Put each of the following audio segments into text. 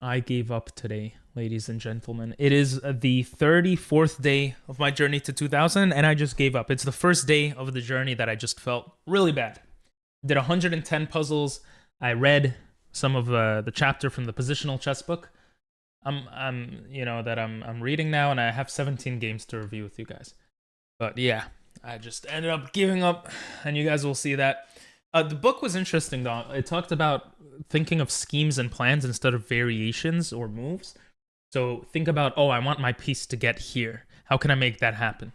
I gave up today, ladies and gentlemen. It is the 34th day of my journey to 2000, and I just gave up. It's the first day of the journey that I just felt really bad. Did 110 puzzles. I read some of the chapter from the positional chess book. I'm reading now, and I have 17 games to review with you guys. But yeah, I just ended up giving up, and you guys will see that. The book was interesting, though. It talked about thinking of schemes and plans instead of variations or moves. So think about, oh, I want my piece to get here. How can I make that happen?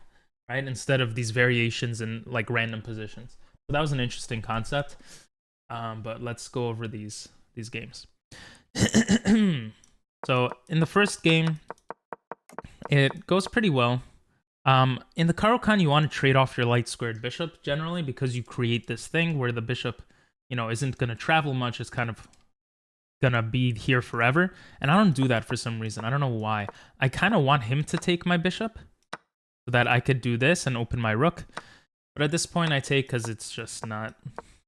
Right? Instead of these variations in like random positions. So that was an interesting concept. But let's go over these games. So in the first game, it goes pretty well. In the Caro-Kann, you want to trade off your light squared bishop generally because you create this thing where the bishop, isn't going to travel much. It's kind of going to be here forever. And I don't do that for some reason. I don't know why. I kind of want him to take my bishop so that I could do this and open my rook. But at this point, I take because it's just not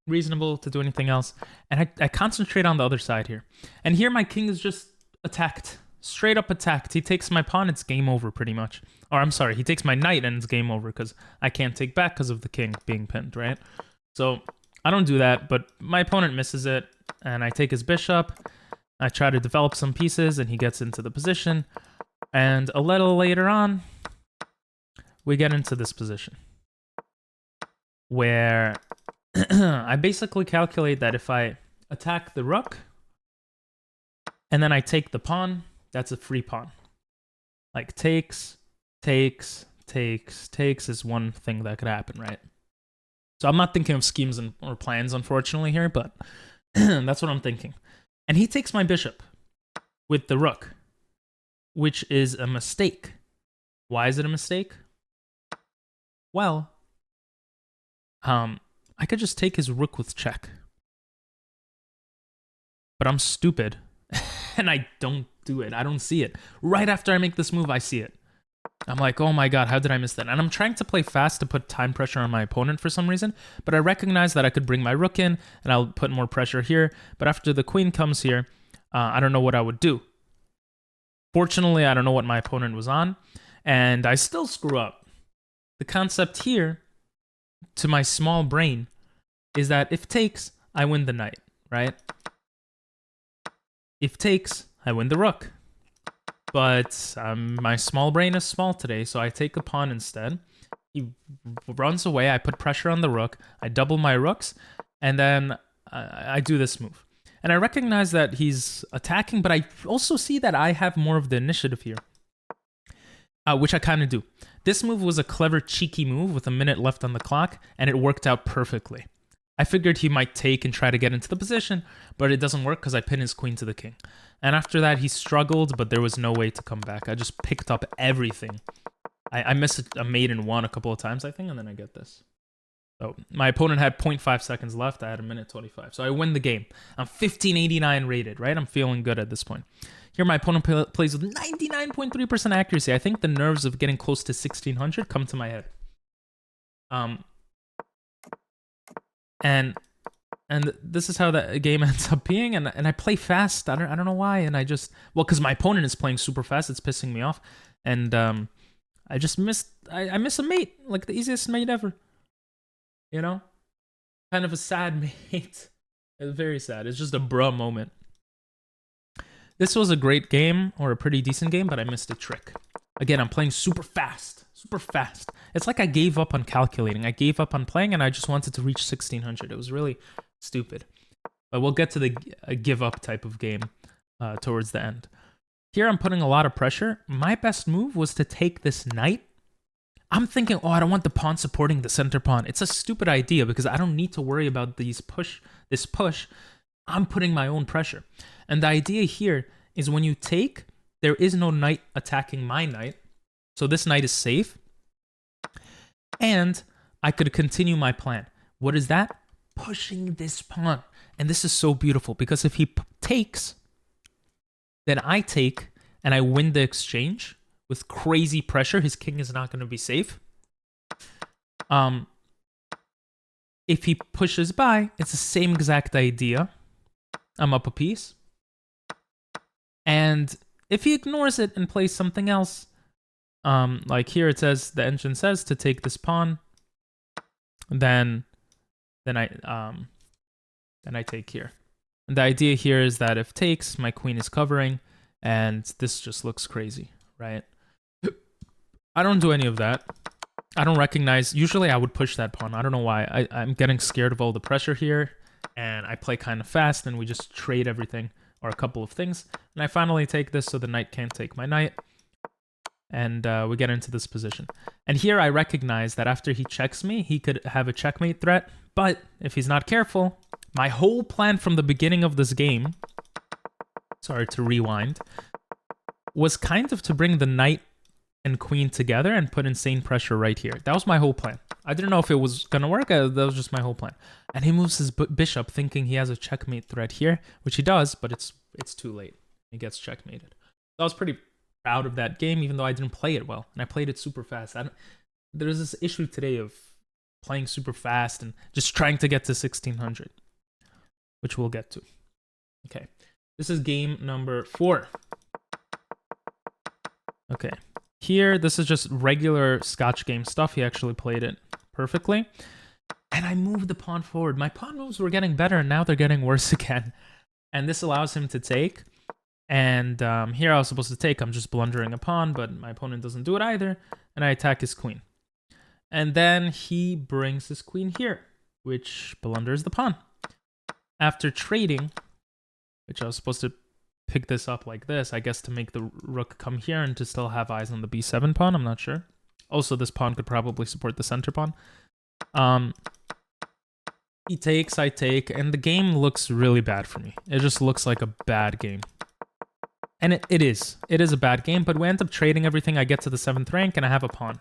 reasonable to do anything else. And I concentrate on the other side here. And here my king is just attacked. Straight up attacked. He takes my pawn, it's game over pretty much. Or I'm sorry, he takes my knight and it's game over because I can't take back because of the king being pinned, right? So I don't do that, but my opponent misses it and I take his bishop. I try to develop some pieces and he gets into the position. And a little later on, we get into this position where I basically calculate that if I attack the rook and then I take the pawn, that's a free pawn. Like takes is one thing that could happen, right? So I'm not thinking of schemes or plans, unfortunately, here, but that's what I'm thinking. And he takes my bishop with the rook, which is a mistake. Why is it a mistake? Well, I could just take his rook with check. But I'm stupid, and I don't do it. I don't see it. Right after I make this move, I see it. I'm like, oh my god, how did I miss that? And I'm trying to play fast to put time pressure on my opponent for some reason, but I recognize that I could bring my rook in, and I'll put more pressure here. But after the queen comes here, I don't know what I would do. Fortunately, I don't know what my opponent was on, and I still screw up. The concept here, to my small brain, is that if takes, I win the knight, right? If takes, I win the rook. But my small brain is small today, so I take a pawn instead. He runs away, I put pressure on the rook, I double my rooks, and then I do this move. And I recognize that he's attacking, but I also see that I have more of the initiative here, which I kind of do. This move was a clever, cheeky move with a minute left on the clock, and it worked out perfectly. I figured he might take and try to get into the position, but it doesn't work because I pin his queen to the king. And after that, he struggled, but there was no way to come back. I just picked up everything. I missed a mate in one a couple of times, I think, and then I get this. So my opponent had 0.5 seconds left. I had a minute 25. So I win the game. I'm 1589 rated, right? I'm feeling good at this point. Here, my opponent plays with 99.3% accuracy. I think the nerves of getting close to 1600 come to my head. And this is how the game ends up being, and I play fast. I don't know why, and because my opponent is playing super fast, it's pissing me off, and I just missed. I miss a mate, like the easiest mate ever. Kind of a sad mate. It's very sad. It's just a bruh moment. This was a great game, or a pretty decent game, but I missed a trick. Again, I'm playing super fast. Super fast. It's like I gave up on calculating. I gave up on playing, and I just wanted to reach 1600. It was really stupid. But we'll get to the give up type of game towards the end. Here, I'm putting a lot of pressure. My best move was to take this knight. I'm thinking, oh, I don't want the pawn supporting the center pawn. It's a stupid idea because I don't need to worry about this push. I'm putting my own pressure. And the idea here is when you take, there is no knight attacking my knight. So this knight is safe, and I could continue my plan. What is that? Pushing this pawn. And this is so beautiful, because if he takes, then I take, and I win the exchange with crazy pressure. His king is not going to be safe. If he pushes by, it's the same exact idea. I'm up a piece. And if he ignores it and plays something else, like here it says, the engine says to take this pawn, then I take here. And the idea here is that if takes, my queen is covering, and this just looks crazy, right? I don't do any of that. I don't recognize. Usually I would push that pawn. I don't know why. I'm getting scared of all the pressure here, and I play kind of fast, and we just trade everything, or a couple of things. And I finally take this so the knight can't take my knight. And we get into this position. And here I recognize that after he checks me, he could have a checkmate threat. But if he's not careful, my whole plan from the beginning of this game, sorry to rewind, was kind of to bring the knight and queen together and put insane pressure right here. That was my whole plan. I didn't know if it was going to work. That was just my whole plan. And he moves his bishop thinking he has a checkmate threat here, which he does, but it's too late. He gets checkmated. So I was pretty proud of that game, even though I didn't play it well. And I played it super fast. There's this issue today of playing super fast and just trying to get to 1600, which we'll get to. Okay, this is game number 4. Okay, here, this is just regular Scotch game stuff. He actually played it perfectly. And I moved the pawn forward. My pawn moves were getting better, and now they're getting worse again. And this allows him to take. And here I was supposed to take. I'm just blundering a pawn, but my opponent doesn't do it either. And I attack his queen. And then he brings his queen here, which blunders the pawn. After trading, which I was supposed to pick this up like this, I guess to make the rook come here and to still have eyes on the b7 pawn. I'm not sure. Also, this pawn could probably support the center pawn. He takes, I take, and the game looks really bad for me. It just looks like a bad game. And it is a bad game, but we end up trading everything. I get to the 7th rank and I have a pawn.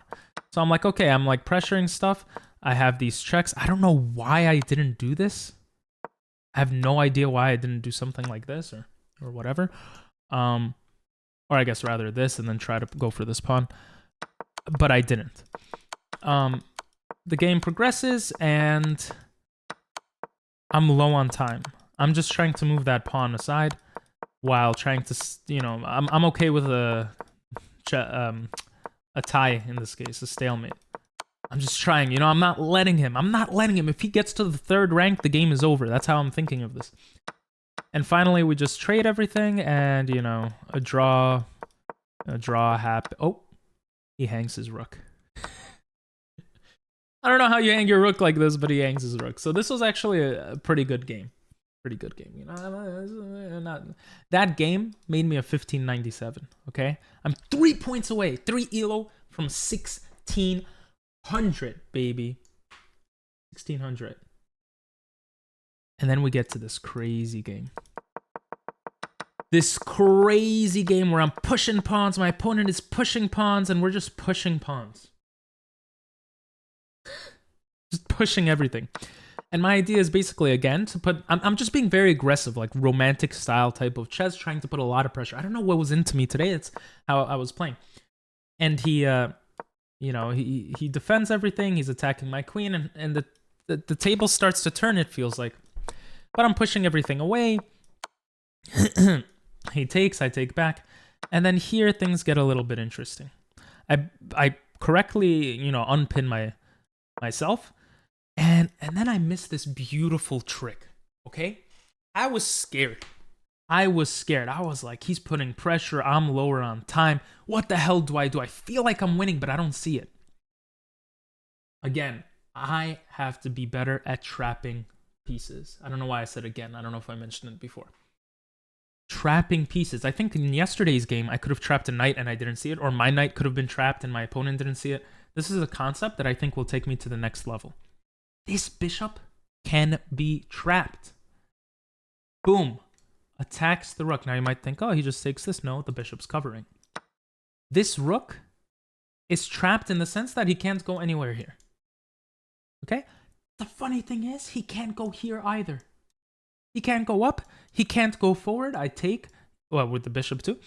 So I'm like, okay, I'm like pressuring stuff. I have these checks. I don't know why I didn't do this. I have no idea why I didn't do something like this or whatever. Or I guess rather this and then try to go for this pawn. But I didn't. The game progresses and I'm low on time. I'm just trying to move that pawn aside. While trying to, I'm okay with a tie in this case, a stalemate. I'm just trying, I'm not letting him. If he gets to the 3rd rank, the game is over. That's how I'm thinking of this. And finally, we just trade everything and, a draw happen. Oh, he hangs his rook. I don't know how you hang your rook like this, but he hangs his rook. So this was actually a pretty good game. That game made me a 1597, okay? I'm 3 points away, 3 elo from 1600, baby. 1600. And then we get to this crazy game. This crazy game where I'm pushing pawns, my opponent is pushing pawns, and we're just pushing pawns. Just pushing everything. And my idea is basically, again, to put... I'm just being very aggressive, like romantic style type of chess, trying to put a lot of pressure. I don't know what was into me today. It's how I was playing. And he, he defends everything. He's attacking my queen, and the table starts to turn, it feels like. But I'm pushing everything away. He takes, I take back. And then here, things get a little bit interesting. I correctly, unpin myself. And then I missed this beautiful trick, okay? I was scared. I was like, he's putting pressure. I'm lower on time. What the hell do? I feel like I'm winning, but I don't see it. Again, I have to be better at trapping pieces. I don't know why I said again. I don't know if I mentioned it before. Trapping pieces. I think in yesterday's game, I could have trapped a knight and I didn't see it, or my knight could have been trapped and my opponent didn't see it. This is a concept that I think will take me to the next level. This bishop can be trapped. Boom. Attacks the rook. Now you might think, oh, he just takes this. No, the bishop's covering. This rook is trapped in the sense that he can't go anywhere here. Okay? The funny thing is, he can't go here either. He can't go up. He can't go forward. I take, well, with the bishop too.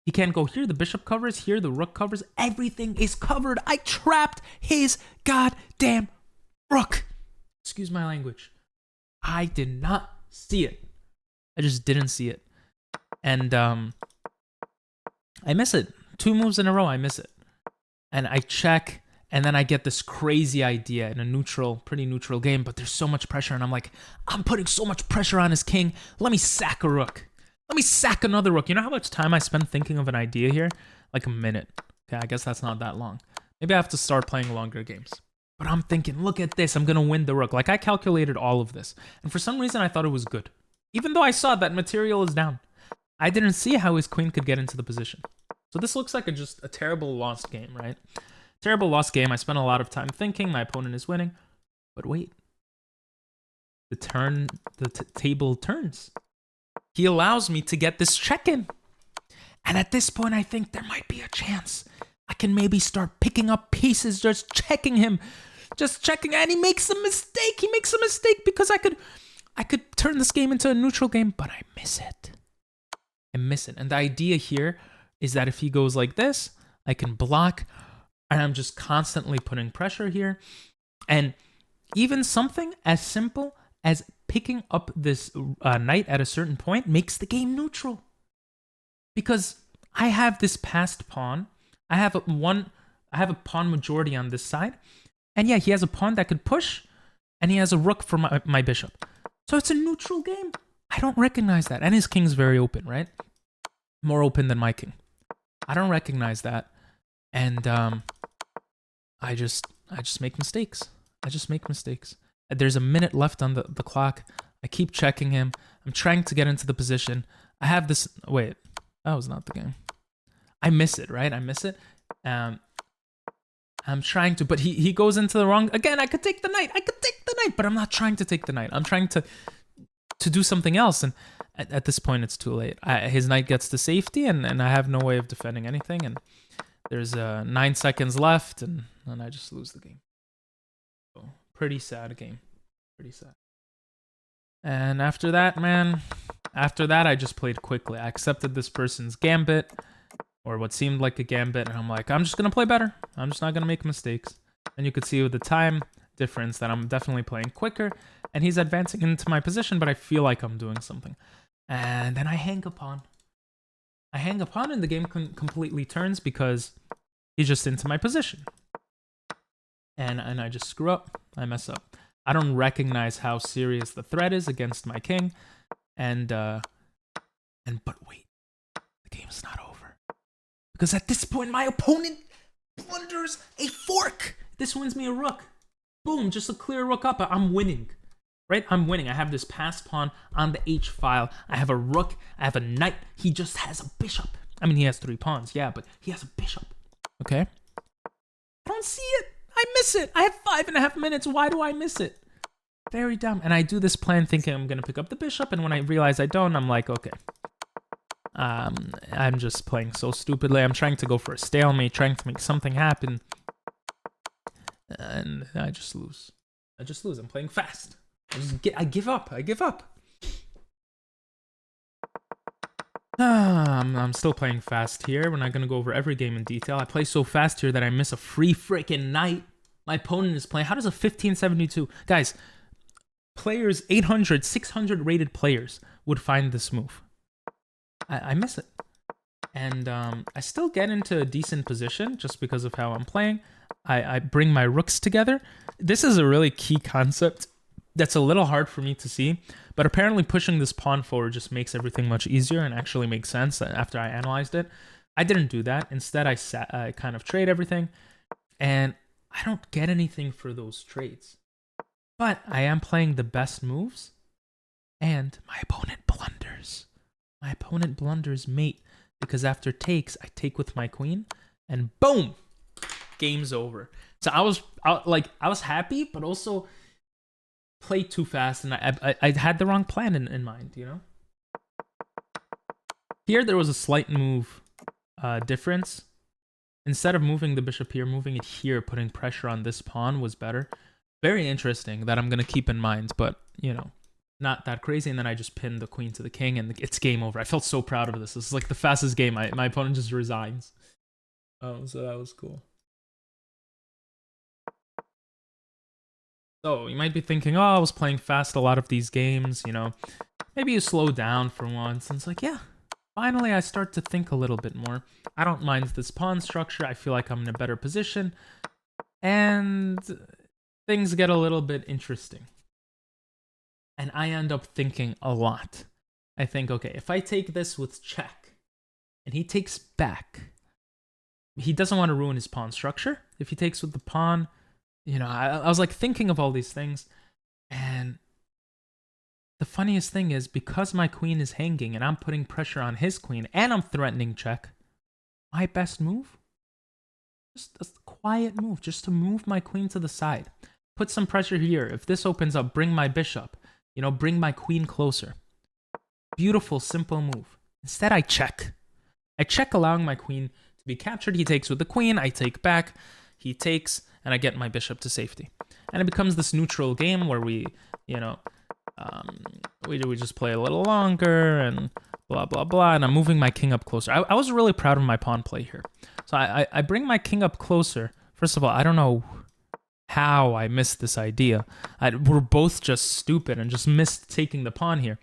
He can't go here. The bishop covers. Here, the rook covers. Everything is covered. I trapped his goddamn rook. Excuse my language. I did not see it. I just didn't see it. And I miss it. 2 moves in a row, I miss it. And I check, and then I get this crazy idea in a neutral, pretty neutral game, but there's so much pressure, and I'm like, I'm putting so much pressure on his king. Let me sack a rook. Let me sack another rook. You know how much time I spend thinking of an idea here? Like a minute. Okay, I guess that's not that long. Maybe I have to start playing longer games. But I'm thinking, look at this. I'm going to win the rook. Like, I calculated all of this. And for some reason, I thought it was good. Even though I saw that material is down. I didn't see how his queen could get into the position. So this looks like just a terrible lost game, right? Terrible lost game. I spent a lot of time thinking. My opponent is winning. But wait. The table turns. He allows me to get this check in. And at this point, I think there might be a chance. I can maybe start picking up pieces, just checking him. Just checking, and he makes a mistake. He makes a mistake because I could turn this game into a neutral game, but I miss it. I miss it. And the idea here is that if he goes like this, I can block, and I'm just constantly putting pressure here. And even something as simple as picking up this knight at a certain point makes the game neutral. Because I have this passed pawn. I have a pawn majority on this side. And yeah, he has a pawn that could push, and he has a rook for my bishop. So it's a neutral game. I don't recognize that. And his king's very open, right? More open than my king. I don't recognize that. And I just make mistakes. I just make mistakes. There's a minute left on the clock. I keep checking him. I'm trying to get into the position. I have this... Wait, that was not the game. I miss it, right? I miss it. I'm trying to... But he goes into the wrong... Again, I could take the knight. But I'm not trying to take the knight. I'm trying to do something else. And at this point, it's too late. His knight gets to safety, and I have no way of defending anything. And there's 9 seconds left, and I just lose the game. So, pretty sad game. Pretty sad. And after that, man, I just played quickly. I accepted this person's gambit, or what seemed like a gambit, and I'm like, I'm just going to play better. I'm just not going to make mistakes. And you could see with the time difference that I'm definitely playing quicker, and he's advancing into my position, but I feel like I'm doing something. And then I hang a pawn. And the game completely turns because he's just into my position. And I just screw up. I mess up. I don't recognize how serious the threat is against my king. But wait, the game's not over. Because at this point, my opponent blunders a fork. This wins me a rook. Boom, just a clear rook up. I'm winning. Right? I'm winning. I have this passed pawn on the H file. I have a rook. I have a knight. He just has a bishop. I mean, he has 3 pawns. Yeah, but he has a bishop. Okay? I don't see it. I miss it. I have 5.5 minutes. Why do I miss it? Very dumb. And I do this plan thinking I'm going to pick up the bishop. And when I realize I don't, I'm like, okay. I'm just playing so stupidly. I'm trying to go for a stalemate, trying to make something happen. And I just lose. I'm playing fast. I give up. I'm still playing fast here. We're not going to go over every game in detail. I play so fast here that I miss a free freaking knight. My opponent is playing. How does a 1572... Guys, players, 800, 600 rated players would find this move. I miss it. And I still get into a decent position just because of how I'm playing. I bring my rooks together. This is a really key concept that's a little hard for me to see, but apparently pushing this pawn forward just makes everything much easier and actually makes sense after I analyzed it. I didn't do that. Instead, I kind of trade everything, and I don't get anything for those trades. But I am playing the best moves, and my opponent blunders. My opponent blunders mate, because after takes, I take with my queen, and boom! Game's over. So I was happy, but also played too fast, and I had the wrong plan in mind, you know? Here, there was a slight move difference. Instead of moving the bishop here, moving it here, putting pressure on this pawn was better. Very interesting that I'm going to keep in mind, but, you know, not that crazy. And then I just pinned the queen to the king, and it's game over. I felt so proud of this. This is like the fastest game. My opponent just resigns. Oh, so that was cool. So you might be thinking, oh, I was playing fast a lot of these games, you know. Maybe you slow down for once. And it's like, yeah, finally I start to think a little bit more. I don't mind this pawn structure. I feel like I'm in a better position. And things get a little bit interesting. And I end up thinking a lot. I think, okay, if I take this with check, and he takes back, he doesn't want to ruin his pawn structure. If he takes with the pawn, you know, I was like thinking of all these things. And the funniest thing is, because my queen is hanging and I'm putting pressure on his queen and I'm threatening check, my best move? Just a quiet move, just to move my queen to the side. Put some pressure here. If this opens up, bring my bishop. You know, bring my queen closer. Beautiful, simple move. Instead, I check. I check, allowing my queen to be captured. He takes with the queen. I take back. He takes, and I get my bishop to safety. And it becomes this neutral game where we, you know, we just play a little longer and blah, blah, blah. And I'm moving my king up closer. I was really proud of my pawn play here. So I bring my king up closer. First of all, I don't know how I missed this idea. We're both just stupid and just missed taking the pawn here.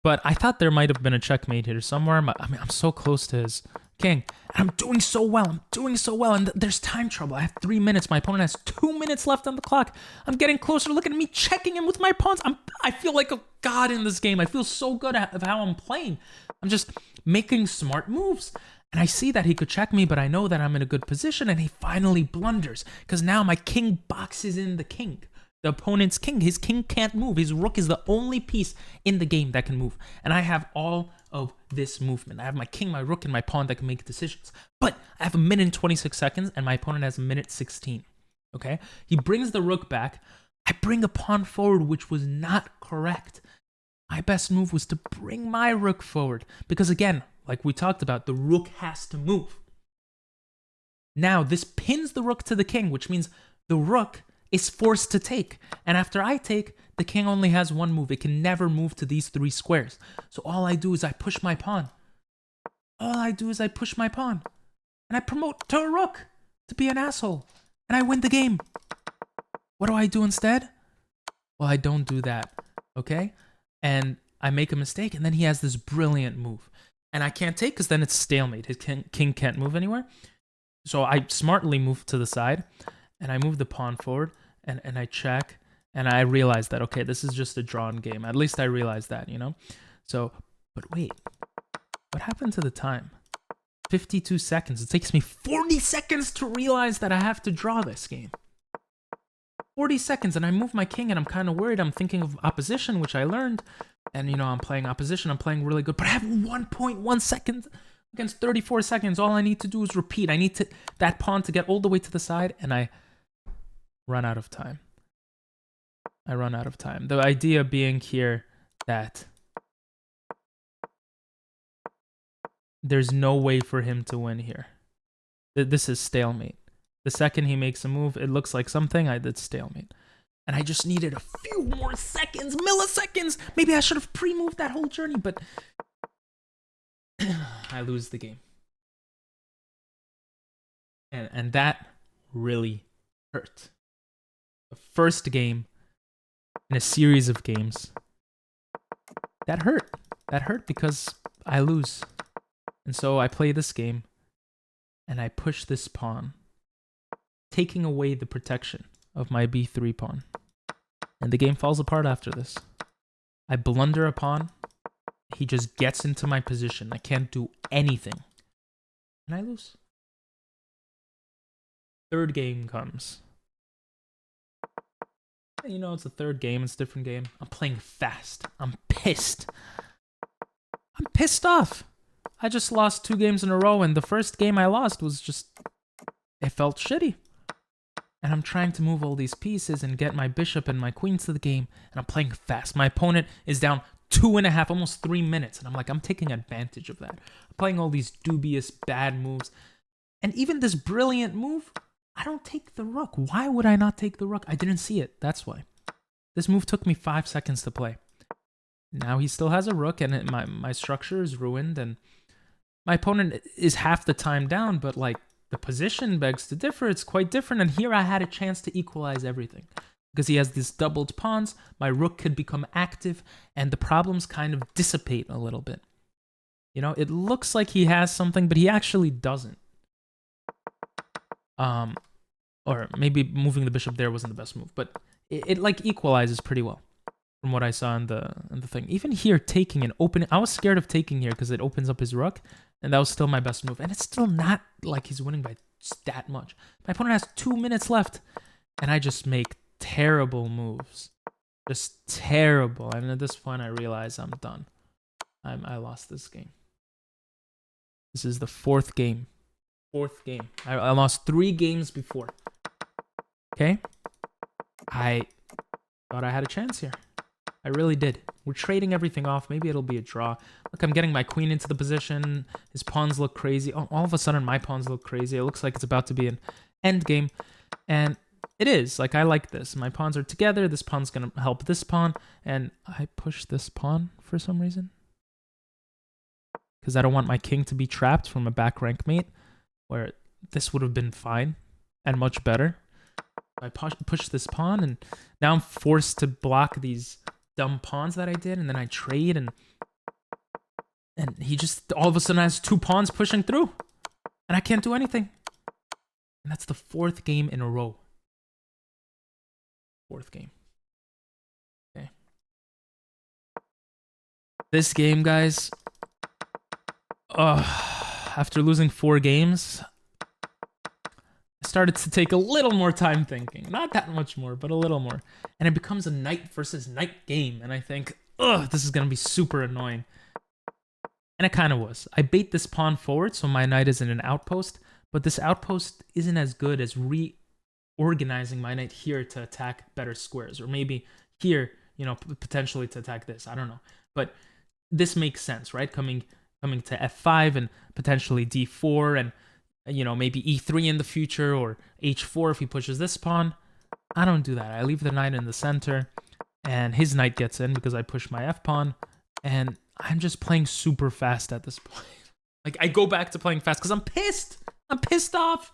But I thought there might have been a checkmate here somewhere. I mean, I'm so close to his king. And I'm doing so well. And there's time trouble. I have 3 minutes. My opponent has 2 minutes left on the clock. I'm getting closer. Look at me checking him with my pawns. I feel like a god in this game. I feel so good at how I'm playing. I'm just making smart moves. And I see that he could check me, but I know that I'm in a good position. And he finally blunders. Because now my king boxes in the king. The opponent's king. His king can't move. His rook is the only piece in the game that can move. And I have all of this movement. I have my king, my rook, and my pawn that can make decisions. But I have 1 minute and 26 seconds, and my opponent has 1 minute 16. Okay? He brings the rook back. I bring a pawn forward, which was not correct. My best move was to bring my rook forward. Because again, like we talked about, the rook has to move. Now, this pins the rook to the king, which means the rook is forced to take. And after I take, the king only has one move. It can never move to these 3 squares. So all I do is I push my pawn. And I promote to a rook to be an asshole. And I win the game. What do I do instead? Well, I don't do that. Okay? And I make a mistake, and then he has this brilliant move. And I can't take, because then it's stalemate. His king can't move anywhere. So I smartly move to the side, and I move the pawn forward, and I check, and I realize that, okay, this is just a drawn game. At least I realized that, you know? So, but wait, what happened to the time? 52 seconds. It takes me 40 seconds to realize that I have to draw this game. 40 seconds, and I move my king, and I'm kind of worried. I'm thinking of opposition, which I learned, and, you know, I'm playing opposition. I'm playing really good, but I have 1.1 seconds against 34 seconds. All I need to do is repeat. I need that pawn to get all the way to the side, and I run out of time. The idea being here that there's no way for him to win here. This is stalemate. The second he makes a move, it looks like something. It's stalemate. And I just needed a few more seconds, milliseconds. Maybe I should have pre-moved that whole journey, but I lose the game. And that really hurt. The first game in a series of games, that hurt. That hurt because I lose. And so I play this game, and I push this pawn, taking away the protection of my b3 pawn. And the game falls apart after this. I blunder a pawn. He just gets into my position. I can't do anything. And I lose. Third game comes. You know, it's a third game. It's a different game. I'm playing fast. I'm pissed. I'm pissed off. I just lost 2 games in a row, and the first game I lost was just... it felt shitty. And I'm trying to move all these pieces and get my bishop and my queen to the game, and I'm playing fast. My opponent is down 2.5, almost 3 minutes, and I'm taking advantage of that. I'm playing all these dubious, bad moves. And even this brilliant move, I don't take the rook. Why would I not take the rook? I didn't see it. That's why. This move took me 5 seconds to play. Now he still has a rook, and my structure is ruined, and my opponent is half the time down, but like the position begs to differ. It's quite different, and here I had a chance to equalize everything. Because he has these doubled pawns, my rook could become active, and the problems kind of dissipate a little bit. You know, it looks like he has something, but he actually doesn't. Or maybe moving the bishop there wasn't the best move, but it like equalizes pretty well from what I saw in the thing. Even here, taking and opening, I was scared of taking here because it opens up his rook, and that was still my best move. And it's still not like he's winning by that much. My opponent has 2 minutes left, and I just make terrible moves. Just terrible. And at this point, I realize I'm done. I lost this game. This is the 4th game. 4th game. I lost 3 games before. Okay? I thought I had a chance here. I really did. We're trading everything off. Maybe it'll be a draw. Look, I'm getting my queen into the position. His pawns look crazy. Oh, all of a sudden, my pawns look crazy. It looks like it's about to be an end game. And it is. Like, I like this. My pawns are together. This pawn's going to help this pawn. And I push this pawn for some reason. Because I don't want my king to be trapped from a back rank mate. Where this would have been fine. And much better. I push this pawn. And now I'm forced to block these dumb pawns that I did, and then I trade, and he just all of a sudden has 2 pawns pushing through, and I can't do anything. And that's the 4th game in a row. 4th game. Okay. This game, guys, after losing 4 games, I started to take a little more time thinking. Not that much more, but a little more. And it becomes a knight versus knight game. And I think, this is going to be super annoying. And it kind of was. I bait this pawn forward, so my knight is in an outpost. But this outpost isn't as good as reorganizing my knight here to attack better squares. Or maybe here, you know, potentially to attack this. I don't know. But this makes sense, right? Coming to f5 and potentially d4 and, you know, maybe e3 in the future, or h4 if he pushes this pawn. I don't do that. I leave the knight in the center, and his knight gets in because I push my f-pawn, and I'm just playing super fast at this point. Like, I go back to playing fast because I'm pissed. I'm pissed off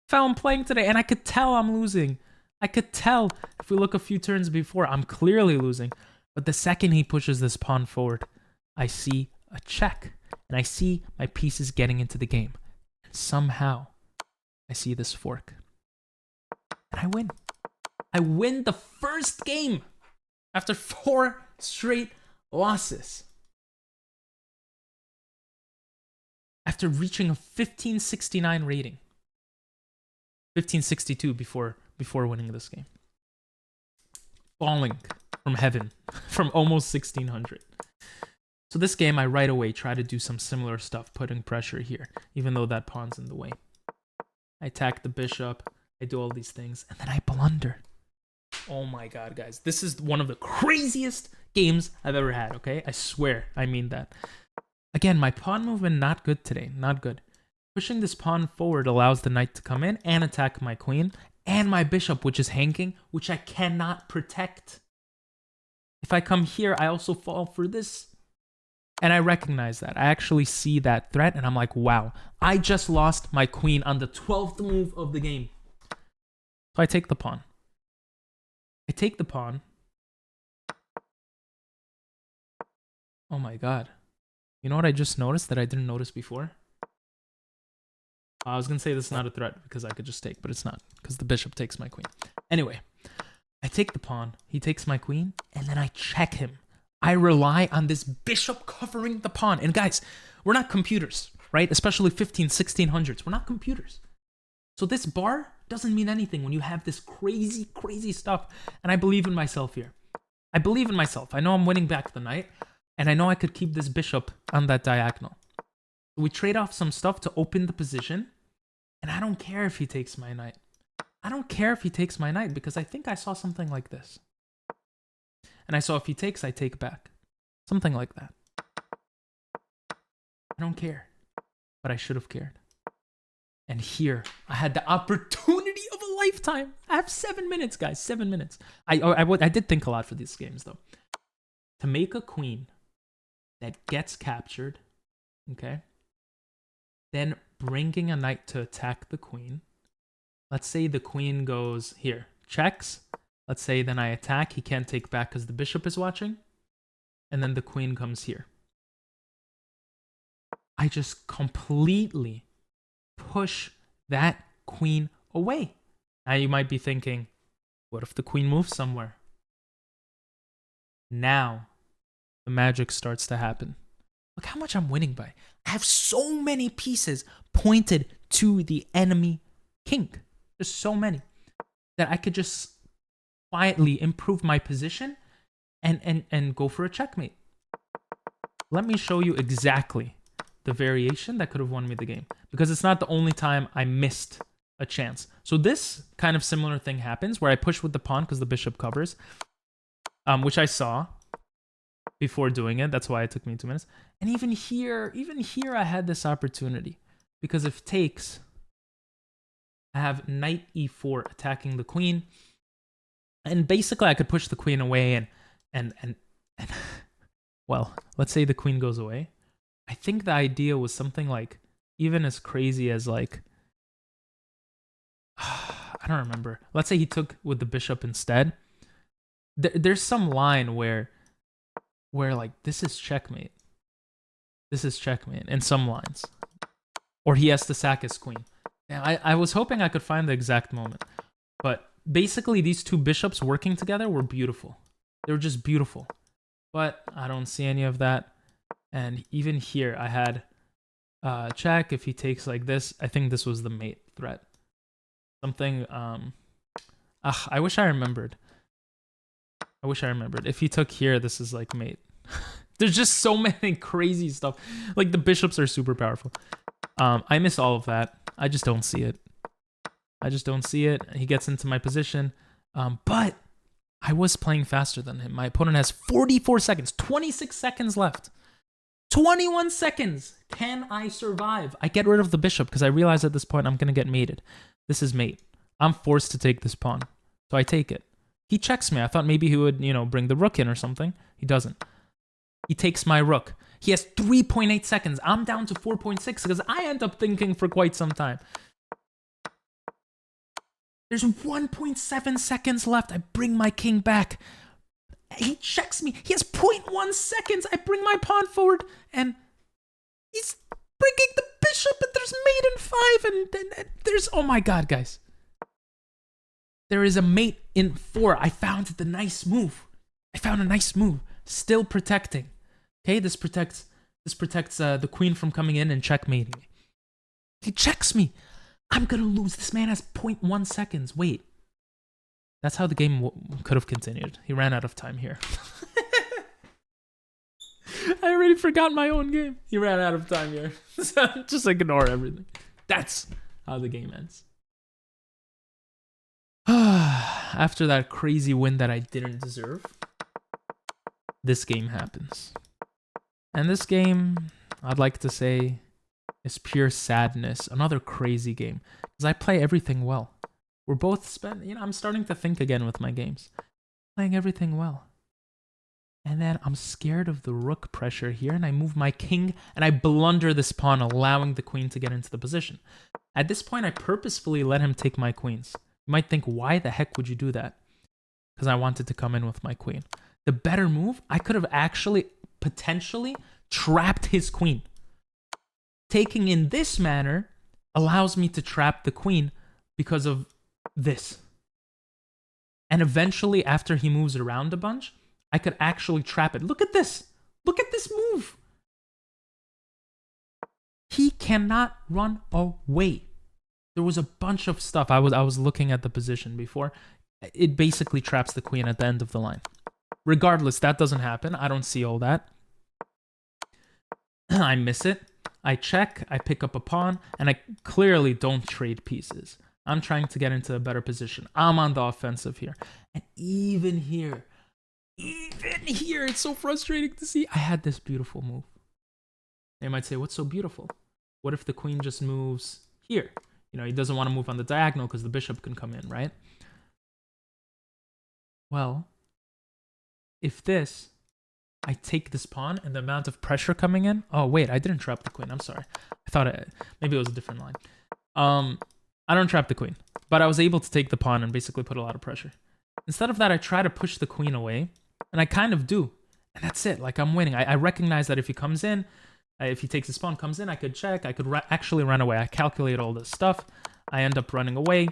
how I'm playing today, and I could tell I'm losing. I could tell if we look a few turns before, I'm clearly losing. But the second he pushes this pawn forward, I see a check, and I see my pieces getting into the game. Somehow, I see this fork. And I win. I win the 1st game after 4 straight losses. After reaching a 1569 rating. 1562 before winning this game. Falling from heaven. From almost 1600. So this game, I right away try to do some similar stuff, putting pressure here, even though that pawn's in the way. I attack the bishop, I do all these things, and then I blunder. Oh my god, guys. This is one of the craziest games I've ever had, okay? I swear, I mean that. Again, my pawn movement not good today, not good. Pushing this pawn forward allows the knight to come in and attack my queen, and my bishop, which is hanging, which I cannot protect. If I come here, I also fall for this. And I recognize that. I actually see that threat, and I'm like, wow, I just lost my queen on the 12th move of the game. So I take the pawn. I take the pawn. Oh my god. You know what I just noticed that I didn't notice before? I was going to say this is not a threat because I could just take, but it's not because the bishop takes my queen. Anyway, I take the pawn. He takes my queen, and then I check him. I rely on this bishop covering the pawn. And guys, we're not computers, right? Especially 1600s. We're not computers. So this bar doesn't mean anything when you have this crazy, crazy stuff. And I believe in myself here. I believe in myself. I know I'm winning back the knight. And I know I could keep this bishop on that diagonal. We trade off some stuff to open the position. And I don't care if he takes my knight. I don't care if he takes my knight because I think I saw something like this. And I saw if he takes, I take back. Something like that. I don't care. But I should have cared. And here, I had the opportunity of a lifetime. I have 7 minutes, guys. 7 minutes. I did think a lot for these games, though. To make a queen that gets captured, okay? Then bringing a knight to attack the queen. Let's say the queen goes here. Checks. Let's say then I attack. He can't take back because the bishop is watching. And then the queen comes here. I just completely push that queen away. Now you might be thinking, what if the queen moves somewhere? Now the magic starts to happen. Look how much I'm winning by. I have so many pieces pointed to the enemy king. There's so many that I could just quietly improve my position and go for a checkmate. Let me show you exactly the variation that could have won me the game, because it's not the only time I missed a chance. So this kind of similar thing happens where I push with the pawn because the bishop covers, which I saw before doing it. That's why it took me 2 minutes. And even here I had this opportunity, because if takes, I have knight e4 attacking the queen, and basically I could push the queen away and well, let's say the queen goes away. I think the idea was something like, even as crazy as like, I don't remember. Let's say he took with the bishop instead. There's some line where like, this is checkmate. This is checkmate in some lines. Or he has to sack his queen. And I was hoping I could find the exact moment. But basically these two bishops working together were beautiful. They were just beautiful. But I don't see any of that. And even here I had check. If he takes like this, I think this was the mate threat. Something, I wish I remembered. If he took here, this is like mate. There's just so many crazy stuff. Like the bishops are super powerful. I miss all of that. I just don't see it. He gets into my position. But I was playing faster than him. My opponent has 44 seconds, 26 seconds left. 21 seconds. Can I survive? I get rid of the bishop because I realize at this point I'm going to get mated. This is mate. I'm forced to take this pawn. So I take it. He checks me. I thought maybe he would, bring the rook in or something. He doesn't. He takes my rook. He has 3.8 seconds. I'm down to 4.6 because I end up thinking for quite some time. There's 1.7 seconds left. I bring my king back. He checks me. He has 0.1 seconds. I bring my pawn forward and he's bringing the bishop, and there's mate in 5 and there's, oh my god, guys. There is a mate in 4. I found a nice move. Still protecting. Okay, this protects the queen from coming in and checkmating me. He checks me. I'm gonna lose. This man has 0.1 seconds. Wait. That's how the game could have continued. He ran out of time here. I already forgot my own game. He ran out of time here. Just ignore everything. That's how the game ends. After that crazy win that I didn't deserve, this game happens. And this game, I'd like to say, is pure sadness. Another crazy game. Because I play everything well. We're both I'm starting to think again with my games. Playing everything well. And then I'm scared of the rook pressure here, and I move my king, and I blunder this pawn, allowing the queen to get into the position. At this point, I purposefully let him take my queens. You might think, why the heck would you do that? Because I wanted to come in with my queen. The better move, I could have actually potentially trapped his queen. Taking in this manner allows me to trap the queen because of this. And eventually, after he moves around a bunch, I could actually trap it. Look at this. Look at this move. He cannot run away. There was a bunch of stuff. I was looking at the position before. It basically traps the queen at the end of the line. Regardless, that doesn't happen. I don't see all that. I miss it. I check. I pick up a pawn. And I clearly don't trade pieces. I'm trying to get into a better position. I'm on the offensive here. And even here, it's so frustrating to see. I had this beautiful move. They might say, what's so beautiful? What if the queen just moves here? He doesn't want to move on the diagonal because the bishop can come in, right? Well, if I take this pawn and the amount of pressure coming in. Oh, wait, I didn't trap the queen. I'm sorry. I thought maybe it was a different line. I don't trap the queen, but I was able to take the pawn and basically put a lot of pressure. Instead of that, I try to push the queen away, and I kind of do. And that's it. Like, I'm winning. I recognize that if he comes in, If he takes his pawn, comes in, I could check. I could actually run away. I calculate all this stuff. I end up running away.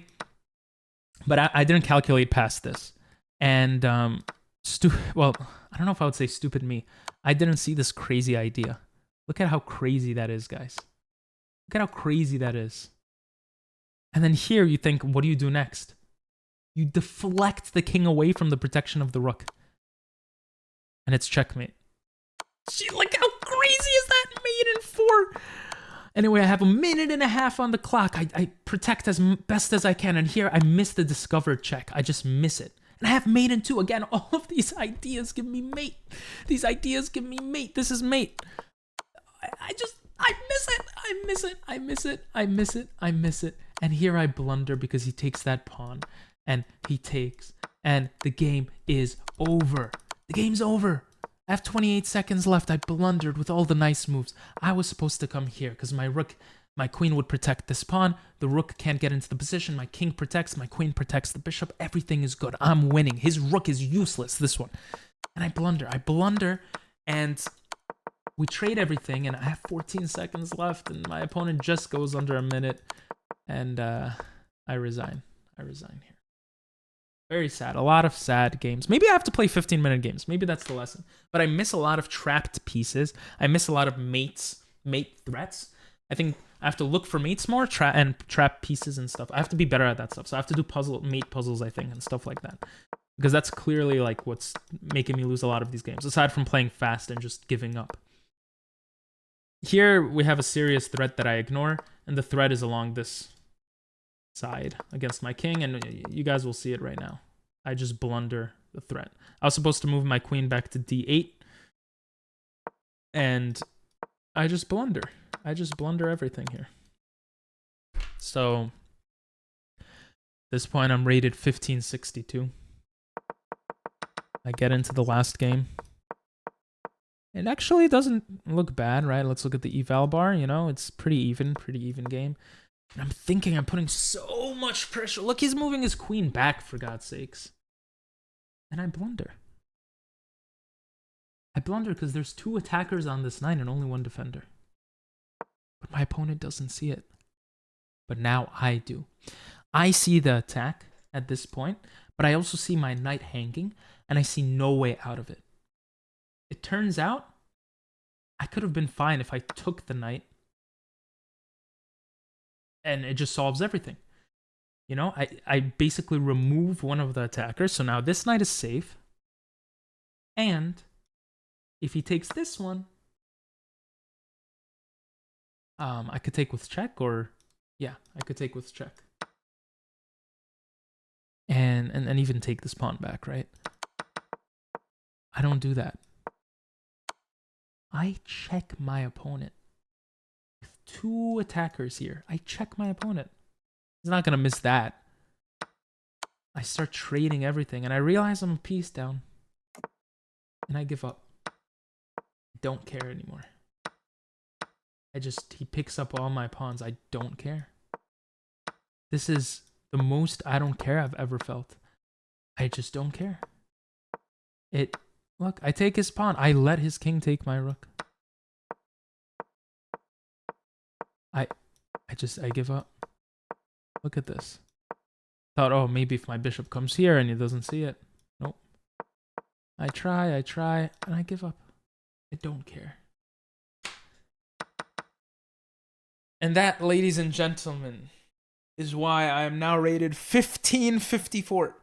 But I didn't calculate past this. And, well, I don't know if I would say stupid me. I didn't see this crazy idea. Look at how crazy that is, guys. Look at how crazy that is. And then here you think, what do you do next? You deflect the king away from the protection of the rook. And it's checkmate. Look how crazy is that? Mate in 4. Anyway, I have a minute and a half on the clock. I protect as best as I can. And here I miss the discovered check. I just miss it. And I have mate in 2. Again, all of these ideas give me mate. These ideas give me mate. This is mate. I miss it. I miss it. I miss it. I miss it. I miss it. And here I blunder because he takes that pawn. And he takes. And the game is over. The game's over. I have 28 seconds left. I blundered with all the nice moves. I was supposed to come here because my queen would protect this pawn. The rook can't get into the position. My king protects. My queen protects the bishop. Everything is good. I'm winning. His rook is useless, this one. And I blunder. And we trade everything. And I have 14 seconds left. And my opponent just goes under a minute. And I resign. I resign here. Very sad. A lot of sad games. Maybe I have to play 15-minute games. Maybe that's the lesson. But I miss a lot of trapped pieces. I miss a lot of mate threats. I think I have to look for mates more and trap pieces and stuff. I have to be better at that stuff. So I have to do mate puzzles, I think, and stuff like that. Because that's clearly like what's making me lose a lot of these games, aside from playing fast and just giving up. Here we have a serious threat that I ignore, and the threat is along this side against my king, and you guys will see it right now. I just blunder the threat. I was supposed to move my queen back to d8, and I just blunder. I just blunder everything here. So at this point, I'm rated 1562. I get into the last game. It actually doesn't look bad, right? Let's look at the eval bar. You know, it's pretty even game. And I'm thinking I'm putting so much pressure. Look, he's moving his queen back, for God's sakes. And I blunder. I blunder because there's 2 attackers on this knight and only 1 defender. But my opponent doesn't see it. But now I do. I see the attack at this point, but I also see my knight hanging, and I see no way out of it. It turns out I could have been fine if I took the knight, and it just solves everything. You know, I basically remove one of the attackers, so now this knight is safe. And if he takes this one, I could take with check, or yeah, I could take with check. And even take this pawn back, right? I don't do that. I check my opponent. 2 attackers here. I check my opponent. He's not going to miss that. I start trading everything, and I realize I'm a piece down. And I give up. I don't care anymore. He picks up all my pawns. I don't care. This is the most I don't care I've ever felt. I just don't care. Look, I take his pawn. I let his king take my rook. I give up. Look at this. Thought, oh, maybe if my bishop comes here and he doesn't see it. Nope. I try, and I give up. I don't care. And that, ladies and gentlemen, is why I am now rated 1554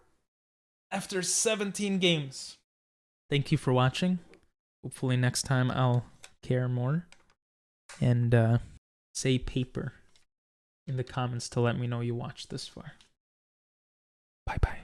after 17 games. Thank you for watching. Hopefully next time I'll care more. And say paper in the comments to let me know you watched this far. Bye-bye.